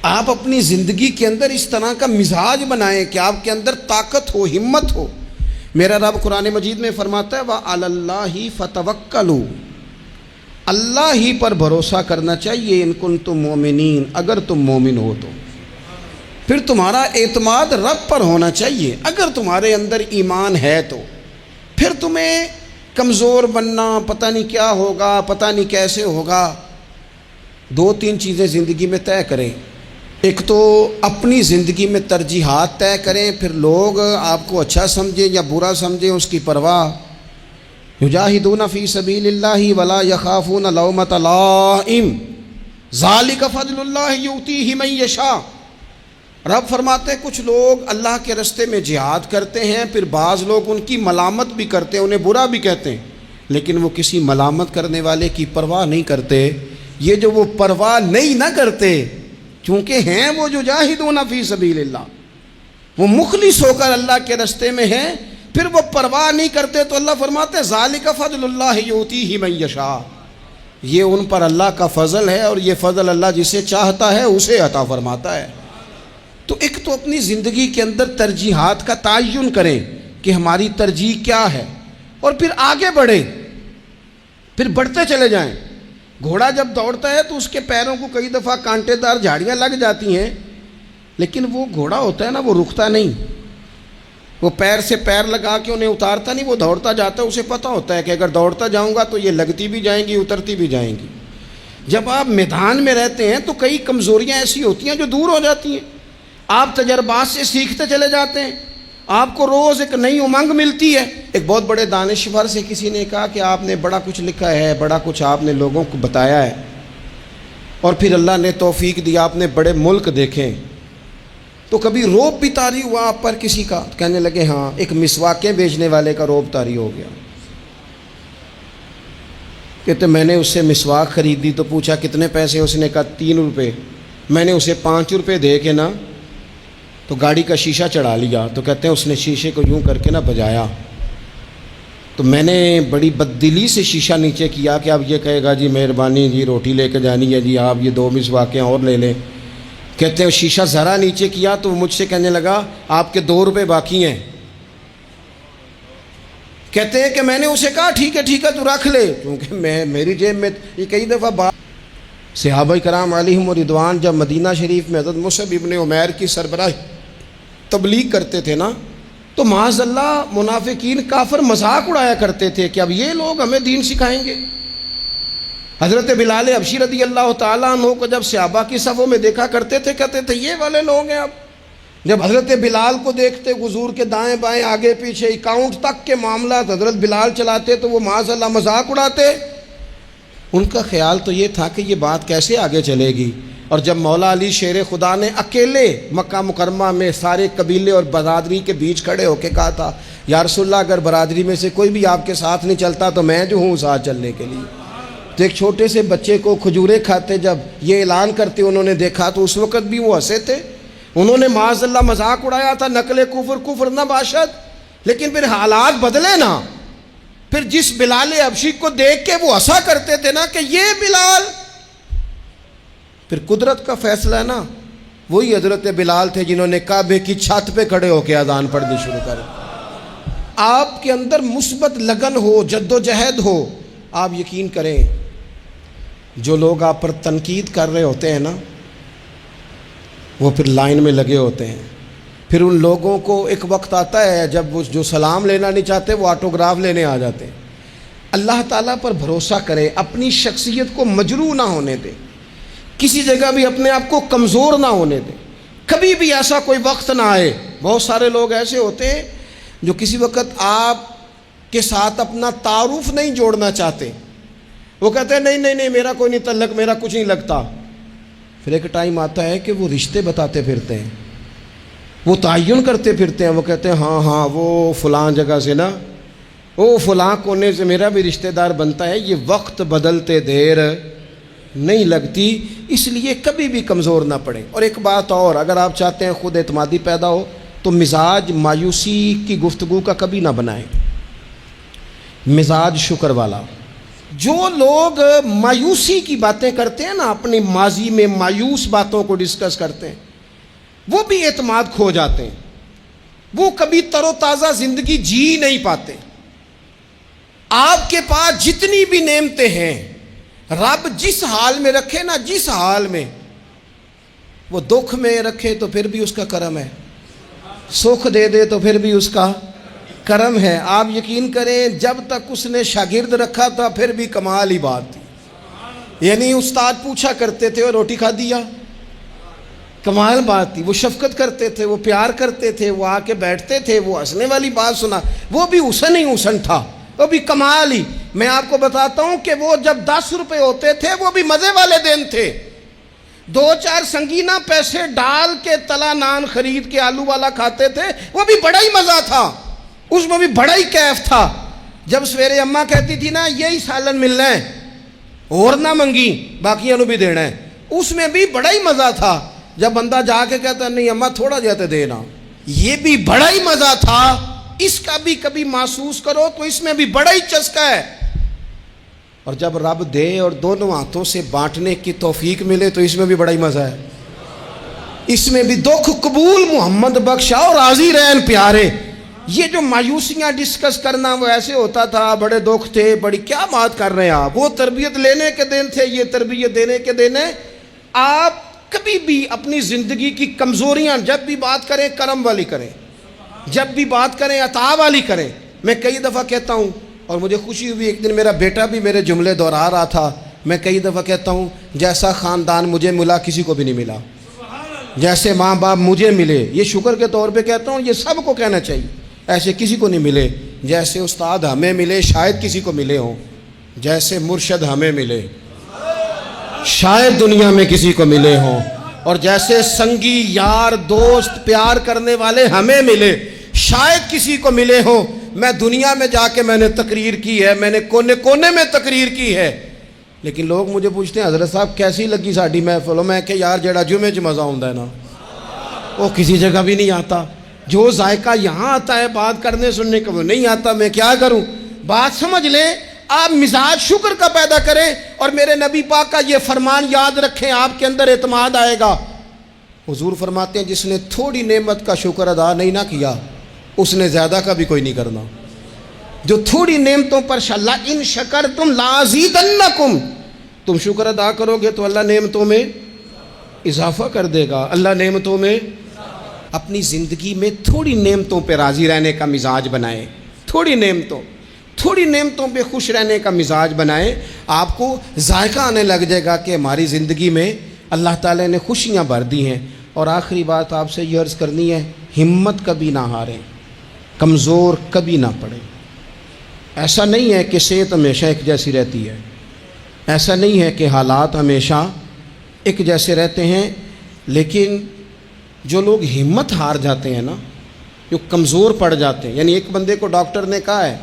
آپ اپنی زندگی کے اندر اس طرح کا مزاج بنائیں کہ آپ کے اندر طاقت ہو، ہمت ہو۔ میرا رب قرآن مجید میں فرماتا ہے وَعَلَى اللَّهِ فَتَوَكَّلُوا، اللہ ہی پر بھروسہ کرنا چاہیے ان کنتم مومنین، اگر تم مومن ہو تو۔ پھر تمہارا اعتماد رب پر ہونا چاہیے اگر تمہارے اندر ایمان ہے تو۔ پھر تمہیں کمزور بننا، پتہ نہیں کیا ہوگا، پتہ نہیں کیسے ہوگا۔ دو تین چیزیں زندگی میں طے کریں۔ ایک تو اپنی زندگی میں ترجیحات طے کریں، پھر لوگ آپ کو اچھا سمجھیں یا برا سمجھیں اس کی پرواہ۔ یجاہدون فی سبیل اللہ ولا یخافون لومۃ لائم ذالک فضل اللہ یؤتیہ من یشاء۔ رب فرماتے ہیں کچھ لوگ اللہ کے راستے میں جہاد کرتے ہیں، پھر بعض لوگ ان کی ملامت بھی کرتے ہیں، انہیں برا بھی کہتے ہیں، لیکن وہ کسی ملامت کرنے والے کی پرواہ نہیں کرتے۔ یہ جو وہ پرواہ نہیں نہ کرتے، چونکہ ہیں وہ جو جاہدون فی سبیل اللہ، وہ مخلص ہو کر اللہ کے راستے میں ہیں، پھر وہ پرواہ نہیں کرتے، تو اللہ فرماتے ہیں ذالک فضل اللہ یؤتیہ من یشاء، یہ ان پر اللہ کا فضل ہے، اور یہ فضل اللہ جسے چاہتا ہے اسے عطا فرماتا ہے۔ تو ایک تو اپنی زندگی کے اندر ترجیحات کا تعین کریں کہ ہماری ترجیح کیا ہے، اور پھر آگے بڑھیں، پھر بڑھتے چلے جائیں۔ گھوڑا جب دوڑتا ہے تو اس کے پیروں کو کئی دفعہ کانٹے دار جھاڑیاں لگ جاتی ہیں، لیکن وہ گھوڑا ہوتا ہے نا، وہ رکتا نہیں، وہ پیر سے پیر لگا کے انہیں اتارتا نہیں، وہ دوڑتا جاتا ہے۔ اسے پتہ ہوتا ہے کہ اگر دوڑتا جاؤں گا تو یہ لگتی بھی جائیں گی، اترتی بھی جائیں گی۔ جب آپ میدان میں رہتے ہیں تو کئی کمزوریاں ایسی ہوتی ہیں جو دور ہو جاتی ہیں، آپ تجربات سے سیکھتے چلے جاتے ہیں، آپ کو روز ایک نئی امنگ ملتی ہے۔ ایک بہت بڑے دانشور سے کسی نے کہا کہ آپ نے بڑا کچھ لکھا ہے، بڑا کچھ آپ نے لوگوں کو بتایا ہے، اور پھر اللہ نے توفیق دیا، آپ نے بڑے ملک دیکھے، تو کبھی روب بھی طاری ہوا آپ پر کسی کا؟ کہنے لگے ہاں، ایک مسواکیں بیچنے والے کا روب طاری ہو گیا۔ کہتے میں نے اس سے مسواک خریدی تو پوچھا کتنے پیسے، اس نے کہا 3 روپے۔ میں نے اسے 5 روپے دے کے نا تو گاڑی کا شیشہ چڑھا لیا، تو کہتے ہیں اس نے شیشے کو یوں کر کے نا بجایا، تو میں نے بڑی بددلی سے شیشہ نیچے کیا کہ اب یہ کہے گا جی مہربانی جی روٹی لے کے جانی ہے جی، آپ یہ 2 مسواکیں اور لے لیں۔ کہتے ہیں شیشہ ذرا نیچے کیا تو وہ مجھ سے کہنے لگا آپ کے 2 روپے باقی ہیں۔ کہتے ہیں کہ میں نے اسے کہا ٹھیک ہے تو رکھ لے، کیونکہ میری جیب میں یہ کئی دفعہ صحابہ کرام علیہم رضوان جب مدینہ شریف میں حضرت مصعب ابن عمیر کی سربراہی تبلیغ کرتے تھے نا، تو معاذ اللہ منافقین کافر مذاق اڑایا کرتے تھے کہ اب یہ لوگ ہمیں دین سکھائیں گے۔ حضرت بلال حبشی رضی اللہ تعالیٰ عنہ کو جب صحابہ کی صفوں میں دیکھا کرتے تھے، کہتے تھے یہ والے لوگ ہیں۔ اب جب حضرت بلال کو دیکھتے حضور کے دائیں بائیں آگے پیچھے اکاؤنٹ تک کے معاملات حضرت بلال چلاتے تو وہ معاذ اللہ مذاق اڑاتے۔ ان کا خیال تو یہ تھا کہ یہ بات کیسے آگے چلے گی، اور جب مولا علی شیر خدا نے اکیلے مکہ مکرمہ میں سارے قبیلے اور برادری کے بیچ کھڑے ہو کے کہا تھا یا رسول اللہ اگر برادری میں سے کوئی بھی آپ کے ساتھ نہیں چلتا تو میں جو ہوں ساتھ چلنے کے لیے، تو ایک چھوٹے سے بچے کو کھجورے کھاتے جب یہ اعلان کرتے انہوں نے دیکھا تو اس وقت بھی وہ ہنسے تھے، انہوں نے معاذ اللہ مذاق اڑایا تھا، نقل کفر نہ باشد، لیکن پھر حالات بدلے نا، پھر جس بلال حبشی کو دیکھ کے وہ ہنسا کرتے تھے نا کہ یہ بلال، پھر قدرت کا فیصلہ ہے نا، وہی حضرت بلال تھے جنہوں نے کعبے کی چھت پہ کھڑے ہو کے اذان پڑھنی شروع کر۔ آپ کے اندر مثبت لگن ہو، جد و جہد ہو، آپ یقین کریں جو لوگ آپ پر تنقید کر رہے ہوتے ہیں نا وہ پھر لائن میں لگے ہوتے ہیں، پھر ان لوگوں کو ایک وقت آتا ہے جب وہ جو سلام لینا نہیں چاہتے وہ آٹوگراف لینے آ جاتے ہیں۔ اللہ تعالیٰ پر بھروسہ کرے، اپنی شخصیت کو مجروح نہ ہونے دے، کسی جگہ بھی اپنے آپ کو کمزور نہ ہونے دے، کبھی بھی ایسا کوئی وقت نہ آئے۔ بہت سارے لوگ ایسے ہوتے ہیں جو کسی وقت آپ کے ساتھ اپنا تعارف نہیں جوڑنا چاہتے، وہ کہتے ہیں نہیں میرا کوئی نہیں تعلق، میرا کچھ نہیں لگتا، پھر ایک ٹائم آتا ہے کہ وہ رشتے بتاتے پھرتے ہیں، وہ تعین کرتے پھرتے ہیں، وہ کہتے ہیں ہاں وہ فلاں جگہ سے نا، وہ فلاں کونے سے میرا بھی رشتہ دار بنتا ہے۔ یہ وقت بدلتے دیر نہیں لگتی، اس لیے کبھی بھی کمزور نہ پڑیں۔ اور ایک بات اور، اگر آپ چاہتے ہیں خود اعتمادی پیدا ہو تو مزاج مایوسی کی گفتگو کا کبھی نہ بنائیں، مزاج شکر والا۔ جو لوگ مایوسی کی باتیں کرتے ہیں نا، اپنے ماضی میں مایوس باتوں کو ڈسکس کرتے ہیں، وہ بھی اعتماد کھو جاتے ہیں، وہ کبھی تر و تازہ زندگی جی نہیں پاتے۔ آپ کے پاس جتنی بھی نعمتیں ہیں، رب جس حال میں رکھے نا، جس حال میں وہ دکھ میں رکھے تو پھر بھی اس کا کرم ہے، سکھ دے دے تو پھر بھی اس کا کرم ہے۔ آپ یقین کریں، جب تک اس نے شاگرد رکھا تھا پھر بھی کمال ہی بات تھی۔ یعنی استاد پوچھا کرتے تھے اور روٹی کھا دیا، کمال بات تھی۔ وہ شفقت کرتے تھے، وہ پیار کرتے تھے، وہ آ کے بیٹھتے تھے، وہ ہنسنے والی بات سنا، وہ بھی حسن ہی حسن تھا، وہ بھی کمال ہی۔ میں آپ کو بتاتا ہوں کہ وہ جب 10 روپے ہوتے تھے وہ بھی مزے والے دن تھے۔ 2-4 سنگینہ پیسے ڈال کے تلا نان خرید کے آلو والا کھاتے تھے، وہ بھی بڑا ہی مزہ تھا، اس میں بھی بڑا ہی کیف تھا۔ جب سویرے اماں کہتی تھی نا یہی سالن ملنا ہے اور نہ منگی باقیوں بھی دینا ہے، اس میں بھی بڑا ہی مزہ تھا۔ جب بندہ جا کے کہتا نہیں اماں تھوڑا جاتے دینا، یہ بھی بڑا ہی مزہ تھا۔ اس کا بھی کبھی محسوس کرو تو اس میں بھی بڑا ہی چسکا ہے۔ اور جب رب دے اور دونوں ہاتھوں سے بانٹنے کی توفیق ملے تو اس میں بھی بڑا ہی مزہ ہے۔ اس میں بھی دکھ قبول محمد بخشا اور راضی رہن پیارے۔ یہ جو مایوسیاں ڈسکس کرنا وہ ایسے ہوتا تھا، بڑے دکھ تھے، بڑی کیا بات کر رہے ہیں آپ، وہ تربیت لینے کے دن تھے، یہ تربیت دینے کے دن ہے۔ آپ کبھی بھی اپنی زندگی کی کمزوریاں جب بھی بات کریں کرم والی کریں، جب بھی بات کریں عطا والی کریں۔ میں کئی دفعہ کہتا ہوں، اور مجھے خوشی ہوئی ایک دن میرا بیٹا بھی میرے جملے دہرا رہا تھا، میں کئی دفعہ کہتا ہوں جیسا خاندان مجھے ملا کسی کو بھی نہیں ملا، جیسے ماں باپ مجھے ملے، یہ شکر کے طور پہ کہتا ہوں، یہ سب کو کہنا چاہیے، ایسے کسی کو نہیں ملے۔ جیسے استاد ہمیں ملے شاید کسی کو ملے ہوں، جیسے مرشد ہمیں ملے شاید دنیا میں کسی کو ملے ہوں، اور جیسے سنگی یار دوست پیار کرنے والے ہمیں ملے شاید کسی کو ملے ہوں۔ میں دنیا میں جا کے میں نے تقریر کی ہے، میں نے کونے کونے میں تقریر کی ہے، لیکن لوگ مجھے پوچھتے ہیں حضرت صاحب کیسی لگی ساڈی محفل؟ میں کہ یار جڑا جمعے 'چ مزہ آتا ہے نا وہ کسی جگہ بھی نہیں آتا، جو ذائقہ یہاں آتا ہے بات کرنے سننے کا وہ نہیں آتا۔ میں کیا کروں؟ بات سمجھ لیں، آپ مزاج شکر کا پیدا کریں، اور میرے نبی پاک کا یہ فرمان یاد رکھیں، آپ کے اندر اعتماد آئے گا۔ حضور فرماتے ہیں جس نے تھوڑی نعمت کا شکر ادا نہیں نہ کیا اس نے زیادہ کا بھی کوئی نہیں کرنا۔ جو تھوڑی نعمتوں پر اللہ ان شکرتم لازیدنکم، تم شکر ادا کرو گے تو اللہ نعمتوں میں اضافہ کر دے گا، اللہ نعمتوں میں۔ اپنی زندگی میں تھوڑی نعمتوں پہ راضی رہنے کا مزاج بنائیں، تھوڑی نعمتوں پہ خوش رہنے کا مزاج بنائیں، آپ کو ذائقہ آنے لگ جائے گا کہ ہماری زندگی میں اللہ تعالیٰ نے خوشیاں بھر دی ہیں۔ اور آخری بات آپ سے یہ عرض کرنی ہے، ہمت کبھی نہ ہاریں، کمزور کبھی نہ پڑیں۔ ایسا نہیں ہے کہ صحت ہمیشہ ایک جیسی رہتی ہے، ایسا نہیں ہے کہ حالات ہمیشہ ایک جیسے رہتے ہیں، لیکن جو لوگ ہمت ہار جاتے ہیں نا، جو کمزور پڑ جاتے ہیں، یعنی ایک بندے کو ڈاکٹر نے کہا ہے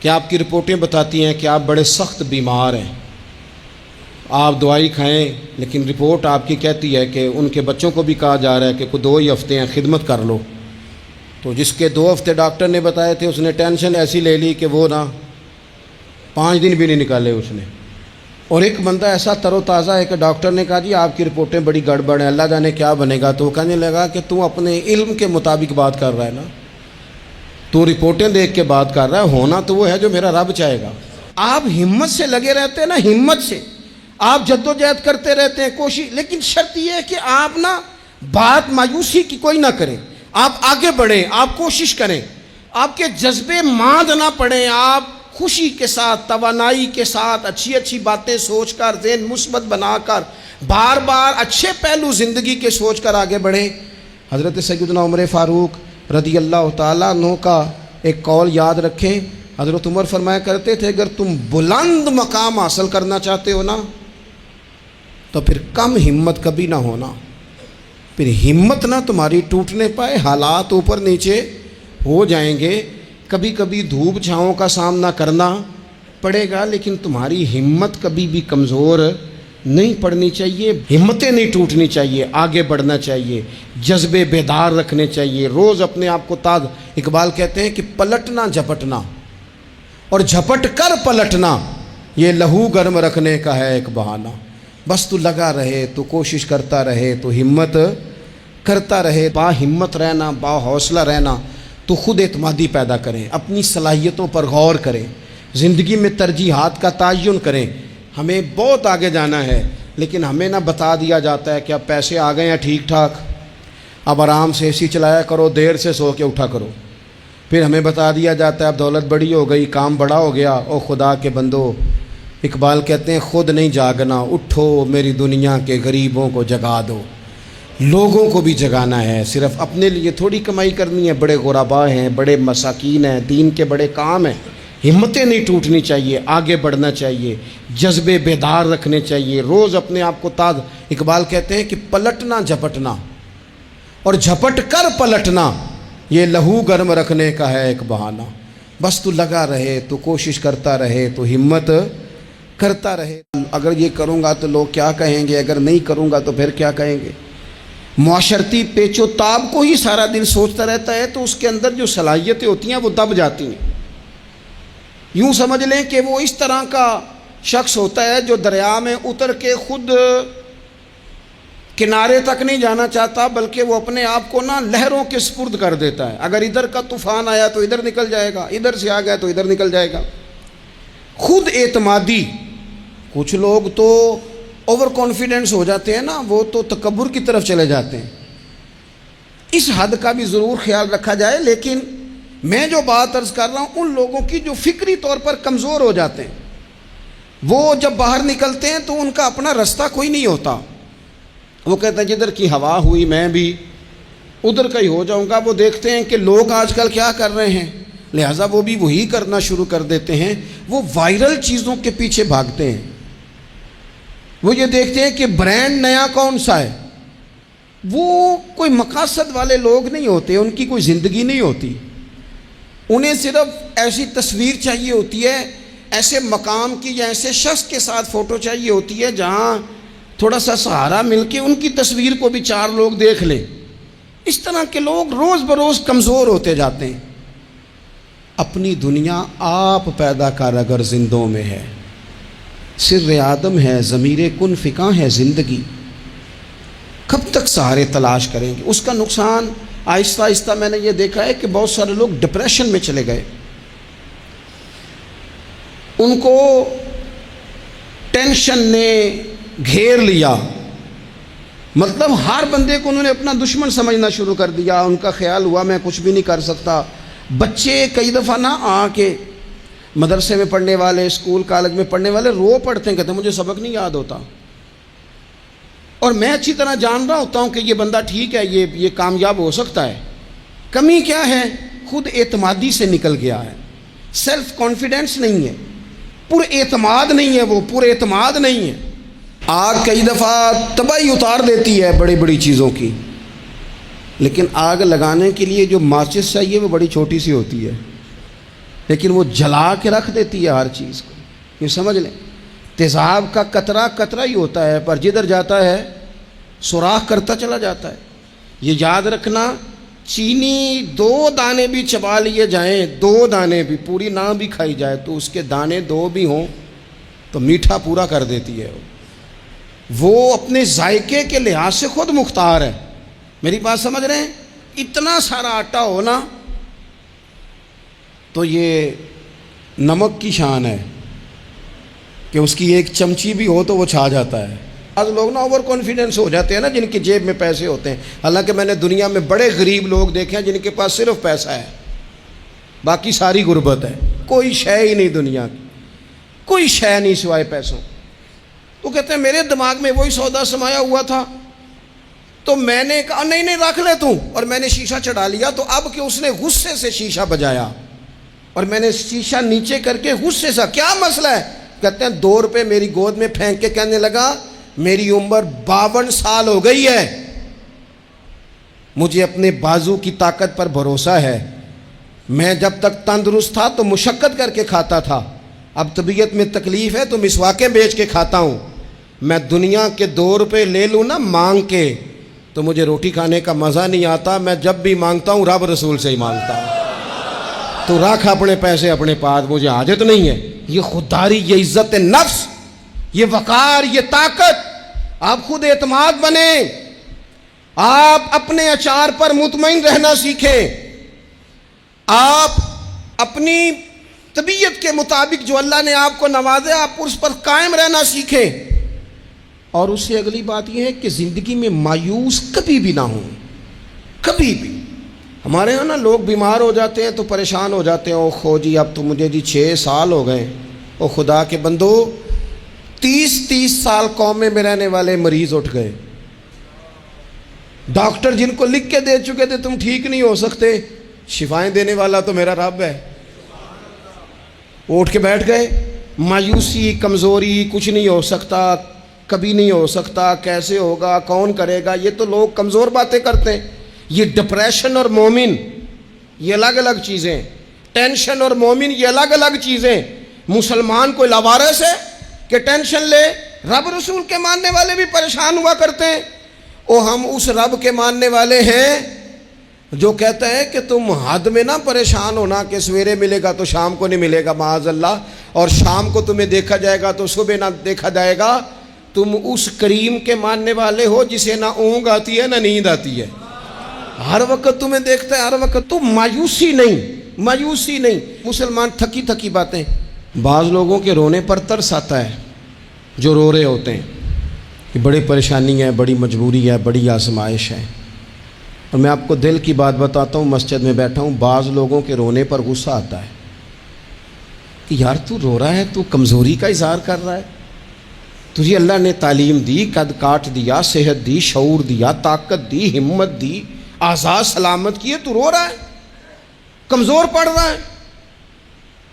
کہ آپ کی رپورٹیں بتاتی ہیں کہ آپ بڑے سخت بیمار ہیں، آپ دوائی کھائیں، لیکن رپورٹ آپ کی کہتی ہے کہ ان کے بچوں کو بھی کہا جا رہا ہے کہ 2 ہی ہفتے ہیں خدمت کر لو۔ تو جس کے 2 ہفتے ڈاکٹر نے بتائے تھے اس نے ٹینشن ایسی لے لی کہ وہ 5 دن بھی نہیں نکالے اس نے۔ اور ایک بندہ ایسا تر و تازہ ہے کہ ڈاکٹر نے کہا جی آپ کی رپورٹیں بڑی گڑبڑ ہیں، اللہ جانے کیا بنے گا، تو وہ کہنے لگا کہ تو اپنے علم کے مطابق بات کر رہا ہے نا، تو رپورٹیں دیکھ کے بات کر رہا ہے، ہونا تو وہ ہے جو میرا رب چاہے گا۔ آپ ہمت سے لگے رہتے ہیں نا، ہمت سے آپ جدوجہد کرتے رہتے ہیں، کوشش، لیکن شرط یہ ہے کہ آپ بات مایوسی کی کوئی نہ کریں، آپ آگے بڑھیں، آپ کوشش کریں، آپ کے جذبے ماند نہ پڑیں، آپ خوشی کے ساتھ، توانائی کے ساتھ، اچھی اچھی باتیں سوچ کر، ذہن مثبت بنا کر، بار بار اچھے پہلو زندگی کے سوچ کر آگے بڑھیں۔ حضرت سیدنا عمر فاروق رضی اللہ تعالیٰ عنہ کا ایک قول یاد رکھیں، حضرت عمر فرمایا کرتے تھے اگر تم بلند مقام حاصل کرنا چاہتے ہو نا تو پھر کم ہمت کبھی نہ ہونا، پھر ہمت نہ تمہاری ٹوٹنے پائے، حالات اوپر نیچے ہو جائیں گے، کبھی کبھی دھوپ چھاؤں کا سامنا کرنا پڑے گا، لیکن تمہاری ہمت کبھی بھی کمزور نہیں پڑنی چاہیے، ہمتیں نہیں ٹوٹنی چاہیے، آگے بڑھنا چاہیے، جذبے بیدار رکھنے چاہیے، روز اپنے آپ کو اقبال کہتے ہیں کہ پلٹنا جھپٹنا اور جھپٹ کر پلٹنا یہ لہو گرم رکھنے کا ہے ایک بہانہ، بس تو لگا رہے، تو کوشش کرتا رہے، تو ہمت کرتا رہے، با ہمت رہنا، با حوصلہ رہنا، تو خود اعتمادی پیدا کریں، اپنی صلاحیتوں پر غور کریں، زندگی میں ترجیحات کا تعین کریں۔ ہمیں بہت آگے جانا ہے، لیکن ہمیں نہ بتا دیا جاتا ہے کہ اب پیسے آ گئے ہیں ٹھیک ٹھاک، اب آرام سے اے سی چلایا کرو، دیر سے سو کے اٹھا کرو۔ پھر ہمیں بتا دیا جاتا ہے اب دولت بڑی ہو گئی، کام بڑا ہو گیا، او خدا کے بندو، اقبال کہتے ہیں خود نہیں جاگنا، اٹھو میری دنیا کے غریبوں کو جگا دو۔ لوگوں کو بھی جگانا ہے، صرف اپنے لیے تھوڑی کمائی کرنی ہے۔ بڑے غربا ہیں، بڑے مساکین ہیں، دین کے بڑے کام ہیں، ہمتیں نہیں ٹوٹنی چاہیے، آگے بڑھنا چاہیے، جذبے بیدار رکھنے چاہیے، روز اپنے آپ کو تازہ۔ اقبال کہتے ہیں کہ پلٹنا جھپٹنا اور جھپٹ کر پلٹنا یہ لہو گرم رکھنے کا ہے ایک بہانہ، بس تو لگا رہے، تو کوشش کرتا رہے، تو ہمت کرتا رہے۔ اگر یہ کروں گا تو لوگ کیا کہیں گے، اگر نہیں کروں گا تو پھر کیا کہیں گے۔ معاشرتی پیچ و تاب کو ہی سارا دن سوچتا رہتا ہے تو اس کے اندر جو صلاحیتیں ہوتی ہیں وہ دب جاتی ہیں۔ یوں سمجھ لیں کہ وہ اس طرح کا شخص ہوتا ہے جو دریا میں اتر کے خود کنارے تک نہیں جانا چاہتا، بلکہ وہ اپنے آپ کو نا لہروں کے سپرد کر دیتا ہے۔ اگر ادھر کا طوفان آیا تو ادھر نکل جائے گا، ادھر سے آ گیا تو ادھر نکل جائے گا۔ خود اعتمادی، کچھ لوگ تو اوور کانفیڈنس ہو جاتے ہیں نا، وہ تو تکبر کی طرف چلے جاتے ہیں۔ اس حد کا بھی ضرور خیال رکھا جائے، لیکن میں جو بات عرض کر رہا ہوں ان لوگوں کی جو فکری طور پر کمزور ہو جاتے ہیں، وہ جب باہر نکلتے ہیں تو ان کا اپنا رستہ کوئی نہیں ہوتا۔ وہ کہتے ہیں جدھر کی ہوا ہوئی میں بھی ادھر کا ہی ہو جاؤں گا۔ وہ دیکھتے ہیں کہ لوگ آج کل کیا کر رہے ہیں، لہٰذا وہ بھی وہی کرنا شروع کر دیتے ہیں۔ وہ وائرل چیزوں کے پیچھے بھاگتے ہیں۔ وہ یہ دیکھتے ہیں کہ برانڈ نیا کون سا ہے۔ وہ کوئی مقاصد والے لوگ نہیں ہوتے، ان کی کوئی زندگی نہیں ہوتی۔ انہیں صرف ایسی تصویر چاہیے ہوتی ہے، ایسے مقام کی یا ایسے شخص کے ساتھ فوٹو چاہیے ہوتی ہے جہاں تھوڑا سا سہارا مل کے ان کی تصویر کو بھی چار لوگ دیکھ لیں۔ اس طرح کے لوگ روز بروز کمزور ہوتے جاتے ہیں۔ اپنی دنیا آپ پیدا کر اگر زندوں میں ہے، سر آدم ہے، ضمیر کن فکاں ہے زندگی، کب تک سہارے تلاش کریں گے۔ اس کا نقصان آہستہ آہستہ میں نے یہ دیکھا ہے کہ بہت سارے لوگ ڈپریشن میں چلے گئے، ان کو ٹینشن نے گھیر لیا، مطلب ہر بندے کو انہوں نے اپنا دشمن سمجھنا شروع کر دیا۔ ان کا خیال ہوا میں کچھ بھی نہیں کر سکتا۔ بچے کئی دفعہ نہ آ کے مدرسے میں پڑھنے والے، اسکول کالج میں پڑھنے والے رو پڑھتے ہیں، کہتے ہیں مجھے سبق نہیں یاد ہوتا، اور میں اچھی طرح جان رہا ہوتا ہوں کہ یہ بندہ ٹھیک ہے، یہ کامیاب ہو سکتا ہے۔ کمی کیا ہے؟ خود اعتمادی سے نکل گیا ہے، سیلف کانفیڈنس نہیں ہے، پر اعتماد نہیں ہے، وہ پر اعتماد نہیں ہے۔ آگ کئی دفعہ تباہی اتار دیتی ہے بڑی بڑی چیزوں کی، لیکن آگ لگانے کے لیے جو ماچس چاہیے وہ بڑی چھوٹی سی ہوتی ہے، لیکن وہ جلا کے رکھ دیتی ہے ہر چیز کو۔ یہ سمجھ لیں، تیزاب کا قطرہ قطرہ ہی ہوتا ہے، پر جدھر جاتا ہے سوراخ کرتا چلا جاتا ہے۔ یہ یاد رکھنا، چینی 2 دانے بھی چبا لیے جائیں، 2 دانے بھی، پوری نہ بھی کھائی جائے تو اس کے دانے 2 بھی ہوں تو میٹھا پورا کر دیتی ہے۔ وہ اپنے ذائقے کے لحاظ سے خود مختار ہے۔ میری بات سمجھ رہے ہیں؟ اتنا سارا آٹا ہونا تو یہ نمک کی شان ہے کہ اس کی ایک چمچی بھی ہو تو وہ چھا جاتا ہے۔ بعض لوگ نا اوور کانفیڈنس ہو جاتے ہیں نا، جن کی جیب میں پیسے ہوتے ہیں۔ حالانکہ میں نے دنیا میں بڑے غریب لوگ دیکھے ہیں جن کے پاس صرف پیسہ ہے، باقی ساری غربت ہے، کوئی شے ہی نہیں دنیا کی، کوئی شے نہیں سوائے پیسوں۔ تو کہتے ہیں میرے دماغ میں وہی سودا سمایا ہوا تھا تو میں نے کہا نہیں نہیں رکھ لے تو، اور میں نے شیشہ چڑھا لیا۔ تو اب کہ اس نے غصے سے شیشہ بجایا اور میں نے شیشہ نیچے کر کے غصے سے، کیا مسئلہ ہے؟ کہتے ہیں 2 روپے میری گود میں پھینک کے کہنے لگا میری عمر 52 سال ہو گئی ہے، مجھے اپنے بازو کی طاقت پر بھروسہ ہے، میں جب تک تندرست تھا تو مشقت کر کے کھاتا تھا، اب طبیعت میں تکلیف ہے تو مسواکیں بیچ کے کھاتا ہوں، میں دنیا کے 2 روپے لے لوں نا مانگ کے تو مجھے روٹی کھانے کا مزہ نہیں آتا، میں جب بھی مانگتا ہوں رب رسول سے ہی مانگتا ہوں، تو رکھ اپنے پیسے اپنے پاس، مجھے حاجت نہیں ہے۔ یہ خودداری، یہ عزت نفس، یہ وقار، یہ طاقت. آپ خود اعتماد بنیں. آپ اپنے اچار پر مطمئن رہنا سیکھیں. آپ اپنی طبیعت کے مطابق جو اللہ نے آپ کو نوازا آپ اس پر قائم رہنا سیکھیں. اور اس سے اگلی بات یہ ہے کہ زندگی میں مایوس کبھی بھی نہ ہوں، کبھی بھی. ہمارے ہاں نا لوگ بیمار ہو جاتے ہیں تو پریشان ہو جاتے ہیں. او خو جی اب تو مجھے جی 6 سال ہو گئے. او خدا کے بندو، 30 سال قومے میں رہنے والے مریض اٹھ گئے. ڈاکٹر جن کو لکھ کے دے چکے تھے تم ٹھیک نہیں ہو سکتے، شفائیں دینے والا تو میرا رب ہے، اٹھ کے بیٹھ گئے. مایوسی، کمزوری، کچھ نہیں ہو سکتا، کبھی نہیں ہو سکتا، کیسے ہوگا، کون کرے گا، یہ تو لوگ کمزور باتیں کرتے ہیں. یہ ڈپریشن اور مومن یہ الگ الگ چیزیں. ٹینشن اور مومن یہ الگ الگ چیزیں. مسلمان کوئی لاوارث ہے کہ ٹینشن لے؟ رب رسول کے ماننے والے بھی پریشان ہوا کرتے ہیں. ہم اس رب کے ماننے والے ہیں جو کہتا ہے کہ تم حد میں نہ پریشان ہونا کہ سویرے ملے گا تو شام کو نہیں ملے گا معاذ اللہ، اور شام کو تمہیں دیکھا جائے گا تو صبح نہ دیکھا جائے گا. تم اس کریم کے ماننے والے ہو جسے نہ اونگ آتی ہے نہ نیند آتی ہے، ہر وقت تمہیں دیکھتا ہے، ہر وقت. تو مایوسی نہیں، مایوسی نہیں. مسلمان تھکی تھکی باتیں. بعض لوگوں کے رونے پر ترس آتا ہے جو رو رہے ہوتے ہیں کہ بڑی پریشانی ہے، بڑی مجبوری ہے، بڑی آزمائش ہے. اور میں آپ کو دل کی بات بتاتا ہوں، مسجد میں بیٹھا ہوں، بعض لوگوں کے رونے پر غصہ آتا ہے کہ یار تو رو رہا ہے، تو کمزوری کا اظہار کر رہا ہے. تجھے اللہ نے تعلیم دی، قد کاٹ دیا، صحت دی، شعور دیا، طاقت دی، ہمت دی، آزاد سلامت کیے، تو رو رہا ہے، کمزور پڑ رہا ہے.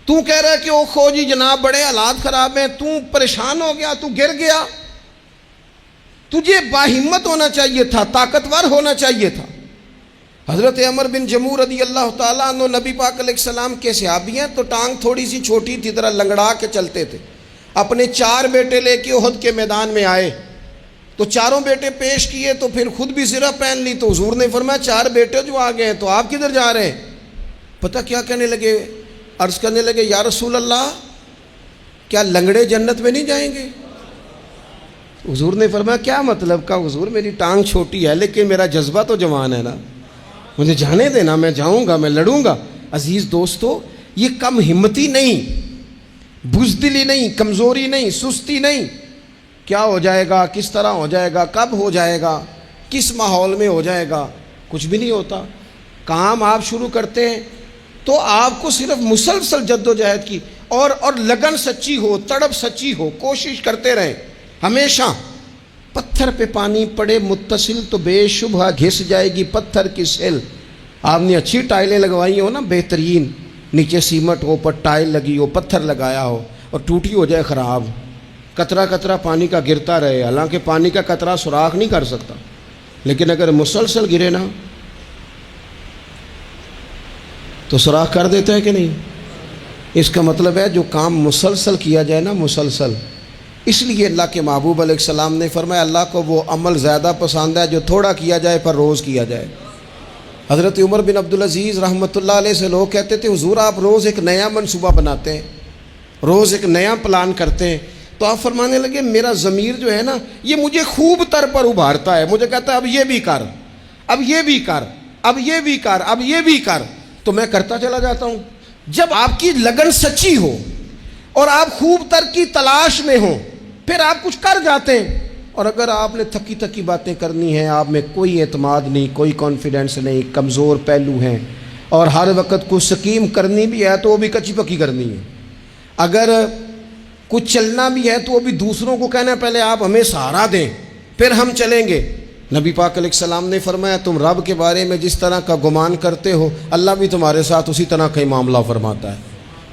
تو کہہ رہا ہے کہ او خو جی جناب بڑے حالات خراب ہیں، تو پریشان ہو گیا، تو گر گیا. تجھے باہمت ہونا چاہیے تھا، طاقتور ہونا چاہیے تھا. حضرت عمر بن جموح رضی اللہ تعالیٰ عنہ نبی پاک علیہ السلام کے صحابی ہیں. تو ٹانگ تھوڑی سی چھوٹی تھی، طرح لنگڑا کے چلتے تھے. اپنے 4 بیٹے لے کے احد کے میدان میں آئے تو چاروں بیٹے پیش کیے تو پھر خود بھی زرہ پہن لی. تو حضور نے فرمایا 4 بیٹے جو آ گئے ہیں تو آپ کدھر جا رہے ہیں؟ پتہ کیا کہنے لگے؟ عرض کرنے لگے یا رسول اللہ کیا لنگڑے جنت میں نہیں جائیں گے؟ حضور نے فرمایا کیا مطلب کا حضور؟ میری ٹانگ چھوٹی ہے لیکن میرا جذبہ تو جوان ہے نا، مجھے جانے دینا، میں جاؤں گا، میں لڑوں گا. عزیز دوستو، یہ کم ہمتی نہیں، بزدلی نہیں، کمزوری نہیں، سستی نہیں. کیا ہو جائے گا، کس طرح ہو جائے گا، کب ہو جائے گا، کس ماحول میں ہو جائے گا، کچھ بھی نہیں ہوتا. کام آپ شروع کرتے ہیں تو آپ کو صرف مسلسل جد و جہد کی اور لگن سچی ہو، تڑپ سچی ہو، کوشش کرتے رہیں ہمیشہ. پتھر پہ پانی پڑے متصل تو بے شبہ گھس جائے گی پتھر کی سیل. آپ نے اچھی ٹائلیں لگوائی ہو نا، بہترین، نیچے سیمٹ ہو، اوپر ٹائل لگی ہو، پتھر لگایا ہو، اور ٹوٹی ہو جائے خراب، قطرہ قطرہ پانی کا گرتا رہے، حالانکہ پانی کا قطرہ سوراخ نہیں کر سکتا، لیکن اگر مسلسل گرے نا تو سوراخ کر دیتا ہے کہ نہیں؟ اس کا مطلب ہے جو کام مسلسل کیا جائے نا، مسلسل. اس لیے اللہ کے محبوب علیہ السلام نے فرمایا اللہ کو وہ عمل زیادہ پسند ہے جو تھوڑا کیا جائے پر روز کیا جائے. حضرت عمر بن عبدالعزیز رحمۃ اللہ علیہ سے لوگ کہتے تھے حضور آپ روز ایک نیا منصوبہ بناتے ہیں، روز ایک نیا پلان کرتے ہیں. تو آپ فرمانے لگے میرا ضمیر جو ہے نا یہ مجھے خوب تر پر ابھارتا ہے، مجھے کہتا ہے اب یہ بھی کر، اب یہ بھی کر، اب یہ بھی کر، اب یہ بھی کر. تو میں کرتا چلا جاتا ہوں. جب آپ کی لگن سچی ہو اور آپ خوب تر کی تلاش میں ہوں پھر آپ کچھ کر جاتے ہیں. اور اگر آپ نے تھکی تھکی باتیں کرنی ہیں، آپ میں کوئی اعتماد نہیں، کوئی کانفیڈنس نہیں، کمزور پہلو ہیں، اور ہر وقت کچھ سکیم کرنی بھی ہے تو وہ بھی کچی پکی کرنی ہے، اگر کچھ چلنا بھی ہے تو وہ بھی دوسروں کو کہنا ہے پہلے آپ ہمیں سہارا دیں پھر ہم چلیں گے. نبی پاک علیہ السلام نے فرمایا تم رب کے بارے میں جس طرح کا گمان کرتے ہو اللہ بھی تمہارے ساتھ اسی طرح کا ہی معاملہ فرماتا ہے.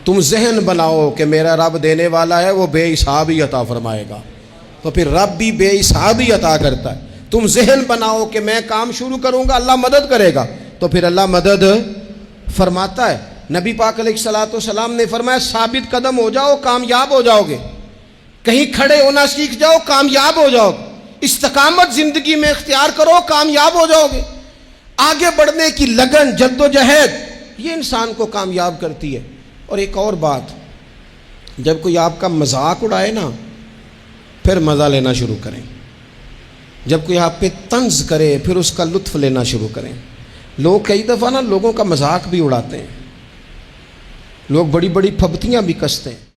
تم ذہن بناؤ کہ میرا رب دینے والا ہے، وہ بے حساب ہی عطا فرمائے گا، تو پھر رب بھی بے حساب ہی عطا کرتا ہے. تم ذہن بناؤ کہ میں کام شروع کروں گا اللہ مدد کرے گا، تو پھر اللہ مدد فرماتا ہے. نبی پاک علیہ السلام نے فرمایا ثابت قدم ہو جاؤ کامیاب ہو جاؤ گے، کہیں کھڑے ہونا سیکھ جاؤ کامیاب ہو جاؤ گے، استقامت زندگی میں اختیار کرو کامیاب ہو جاؤ گے. آگے بڑھنے کی لگن، جد و جہد، یہ انسان کو کامیاب کرتی ہے. اور ایک اور بات، جب کوئی آپ کا مذاق اڑائے نا پھر مزہ لینا شروع کریں، جب کوئی آپ پہ طنز کرے پھر اس کا لطف لینا شروع کریں۔ لوگ کئی دفعہ نا لوگوں کا مذاق بھی اڑاتے ہیں، لوگ بڑی بڑی پھبتیاں بھی کستے ہیں۔